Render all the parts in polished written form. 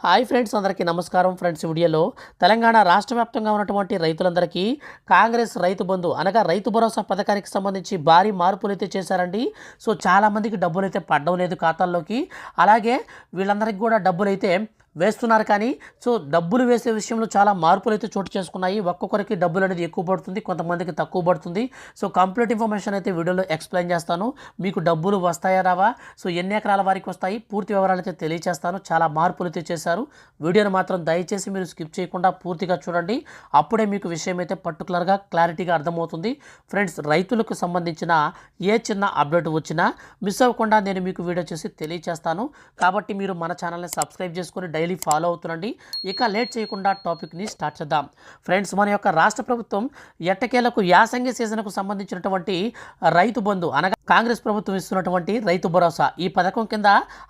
Hi friends, అందరికీ నమస్కారం. Friends, వీడియోలో తెలంగాణ రాష్ట్ర వ్యాప్తంగా ఉన్నటువంటి రైతులందరికీ కాంగ్రెస్ రైతు బంధు అనగా రైతు భరోసా పథకానికి సంబంధించి భారీ మార్పులు అయితే చేశారండి. సో చాలామందికి డబ్బులు అయితే పడడం లేదు ఖాతాల్లోకి. అలాగే వీళ్ళందరికీ కూడా డబ్బులు అయితే వేస్తున్నారు. కానీ సో డబ్బులు వేసే విషయంలో చాలా మార్పులు అయితే చోటు చేసుకున్నాయి. ఒక్కొక్కరికి డబ్బులు అనేది ఎక్కువ పడుతుంది, కొంతమందికి తక్కువ పడుతుంది. సో కంప్లీట్ ఇన్ఫర్మేషన్ అయితే వీడియోలో ఎక్స్ప్లెయిన్ చేస్తాను. మీకు డబ్బులు వస్తాయా రావా, సో ఎన్ని ఎకరాల వారికి వస్తాయి, పూర్తి వివరాలు అయితే తెలియజేస్తాను. చాలా మార్పులు అయితే చేశారు. వీడియోని మాత్రం దయచేసి మీరు స్కిప్ చేయకుండా పూర్తిగా చూడండి. అప్పుడే మీకు విషయం అయితే పర్టికులర్గా క్లారిటీగా అర్థమవుతుంది. ఫ్రెండ్స్, రైతులకు సంబంధించిన ఏ చిన్న అప్డేట్ వచ్చినా మిస్ అవ్వకుండా నేను మీకు వీడియో చేసి తెలియజేస్తాను. కాబట్టి మీరు మన ఛానల్ని సబ్స్క్రైబ్ చేసుకొని డైలీ ఫాలో అవుతుండండి. ఇక లేట్ చేయకుండా టాపిక్ని స్టార్ట్ చేద్దాం. ఫ్రెండ్స్, మన యొక్క రాష్ట్ర ప్రభుత్వం ఎట్టకేలకు యాసంగి సీజన్కు సంబంధించినటువంటి రైతు బంధు అనగా కాంగ్రెస్ ప్రభుత్వం ఇస్తున్నటువంటి రైతు భరోసా ఈ పథకం కింద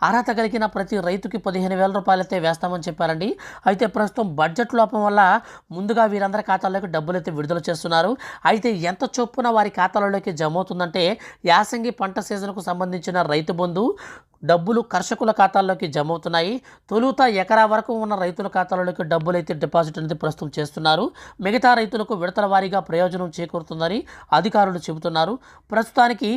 అర్హత కలిగిన ప్రతి రైతుకి 15,000 రూపాయలైతే వేస్తామని చెప్పారండి. అయితే ప్రస్తుతం బడ్జెట్ లోపం వల్ల ముందుగా వీరందరి ఖాతాల్లోకి డబ్బులు అయితే విడుదల చేస్తున్నారు. అయితే ఎంత చొప్పున వారి ఖాతాలలోకి జమ అవుతుందంటే, యాసంగి పంట సీజన్కు సంబంధించిన రైతు బంధు డబ్బులు కర్షకుల ఖాతాల్లోకి జమ అవుతున్నాయి. తొలుత ఎకరా వరకు ఉన్న రైతుల ఖాతాలలోకి డబ్బులు అయితే డిపాజిట్ అనేది ప్రస్తుతం చేస్తున్నారు. మిగతా రైతులకు విడతల వారీగా ప్రయోజనం చేకూరుతుందని అధికారులు చెబుతున్నారు. ప్రస్తుతానికి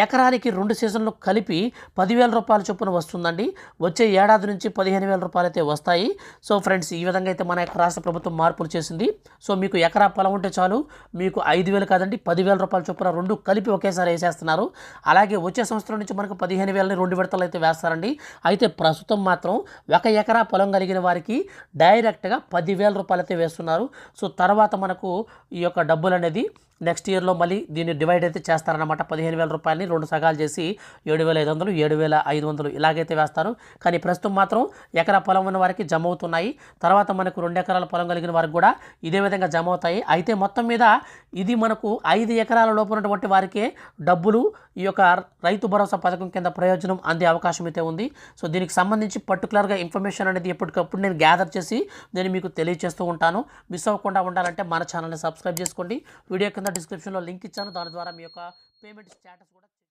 ఎకరానికి 2 సీజన్లు కలిపి 10,000 రూపాయల చొప్పున వస్తుందండి. వచ్చే ఏడాది నుంచి 15,000 రూపాయలు అయితే వస్తాయి. సో ఫ్రెండ్స్, ఈ విధంగా అయితే మన యొక్క రాష్ట్ర ప్రభుత్వం మార్పులు చేసింది. సో మీకు ఎకరా పొలం ఉంటే చాలు, మీకు 5,000 కాదండి 10,000 రూపాయల చొప్పున 2 కలిపి ఒకేసారి వేసేస్తున్నారు. అలాగే వచ్చే సంవత్సరం నుంచి మనకు 15,000ని 2 విడతలు అయితే వేస్తారండి. అయితే ప్రస్తుతం మాత్రం 1 ఎకరా పొలం కలిగిన వారికి డైరెక్ట్గా 10,000 రూపాయలు అయితే వేస్తున్నారు. సో తర్వాత మనకు ఈ యొక్క డబ్బులు అనేది నెక్స్ట్ ఇయర్లో మళ్ళీ దీన్ని డివైడ్ అయితే చేస్తారనమాట. 15,000 రూపాయలని 2 సగాలు చేసి 7,500, 7,500 ఇలాగైతే వేస్తారు. కానీ ప్రస్తుతం మాత్రం ఎకరా పొలం ఉన్న వారికి జమ అవుతున్నాయి. తర్వాత మనకు 2 ఎకరాల పొలం కలిగిన వారికి కూడా ఇదే విధంగా జమ అవుతాయి. అయితే మొత్తం మీద ఇది మనకు 5 ఎకరాల లోపు ఉన్నటువంటి వారికే డబ్బులు ఈ యొక్క రైతు భరోసా పథకం కింద ప్రయోజనం అందే అవకాశం అయితే ఉంది. సో దీనికి సంబంధించి పర్టికులర్గా ఇన్ఫర్మేషన్ అనేది ఎప్పటికప్పుడు నేను గ్యాదర్ చేసి నేను మీకు తెలియజేస్తూ ఉంటాను. మిస్ అవ్వకుండా ఉండాలంటే మన ఛానల్ని సబ్స్క్రైబ్ చేసుకోండి. వీడియో కింద డిస్క్రిప్షన్లో లింక్ ఇచ్చాను, దాని ద్వారా మీ యొక్క పేమెంట్ స్టేటస్ కూడా